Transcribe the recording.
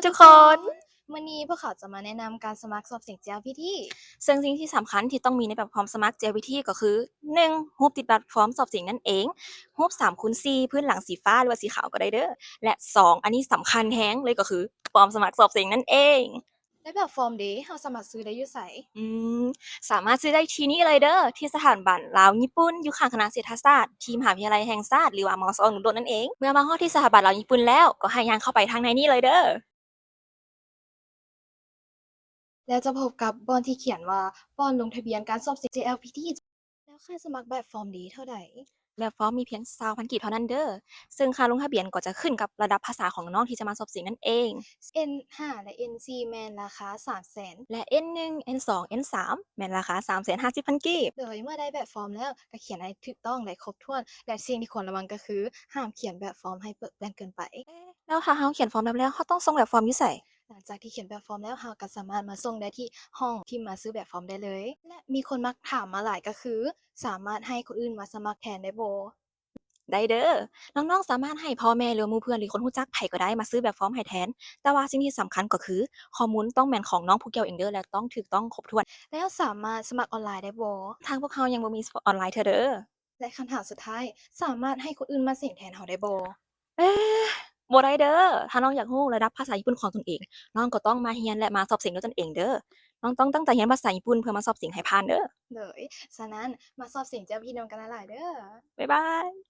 ทุกคน วันนี้พวกเขาจะมาแนะนำการสมัครสอบเสียง JLPT ซึ่งสิ่งที่สำคัญที่ต้องมีในแบบฟอร์มสมัคร JLPT ก็คือ 1. รูปติดบัตรฟอร์มสอบเสียงนั่นเองรูป3x4 พื้นหลังสีฟ้าหรือว่าสีขาวก็ได้เด้อและ 2. อันนี้สำคัญแฮงเลยก็คือฟอร์มสมัครสอบเสียงนั่นเอง และแบบฟอร์มเดเราสามารถซื้อได้อยู่ไส อืมสามารถซื้อได้ที่นี่เลยเด้อที่สถานบัลลาวญี่ปุ่นอยู่ข้างคณะเศรษฐศาสตร์ที่มหาวิทยาลัยแห่งชาติหรือว่ามศหนุดลนั่นเองเมื่อมาฮอดที่สถาบันลาวญี่ปุ่นแล้วก็ให้ย่างเข้าไปทางในนี้เลยเด้อ แล้วจะพบกับบอนที่เขียนว่าบอนลงทะเบียนการสอบเสียง JLPT แล้วค่าสมัครแบบฟอร์มเดเท่าใดแบบฟอร์มมีเพียง20,000 กีบเท่านั้นเด้อซึ่งค่าลงทะเบียนก็จะขึ้นกับระดับภาษาของน้องที่จะมาสอบเสียงนั่นเอง N5 และ N4 แม่นราคา 300,000 และ N1 N2 N3 แม่นราคา 350,000 กีบ โดยเมื่อได้แบบฟอร์มแล้วก็เขียนให้ถูกต้องและครบถ้วนและสิ่งที่ควรระวังก็คือห้ามเขียนแบบฟอร์มให้เปื้อนเปื้อนเกินไป แล้วถ้าเราเขียนฟอร์มแล้วเราต้องส่งแบบฟอร์มอยู่ไส หลังจากที่เขียนแบบฟอร์มแล้วเราก็สามารถมาส่งได้ที่ห้องที่มาซื้อแบบฟอร์มได้เลยและมีคนมักถามมาหลายก็คือสามารถให้คนอื่นมาสมัครแทนได้บ่ ได้เด้อน้องๆสามารถให้พ่อแม่หรือหมู่เพื่อนหรือคนรู้จักไผก็ได้มาซื้อแบบฟอร์มให้แทนแต่ว่าสิ่งที่สำคัญก็คือข้อมูลต้องแม่นของน้องผู้เกี่ยวเองเด้อและต้องถูกต้องครบถ้วนแล้วสามารถสมัครออนไลน์ได้บ่ ทางพวกเรายังบ่มีออนไลน์เทื่อเด้อและคำถามสุดท้ายสามารถให้คนอื่นมาเสียงแทนเราได้บ่ เอ๊บ่ได้เด้อถ้าน้องอยากรู้ระดับภาษาญี่ปุ่นของตนเองน้องก็ต้องมาเรียนและมาสอบเสียงด้วยตนเองเด้อน้องต้องตั้งใจเรียนภาษาญี่ปุ่นเพื่อมาสอบเสียงให้ผ่านเด้อเลยฉะนั้นมาสอบเสียง JLPT นำกันหลายๆเด้อบ๊ายบาย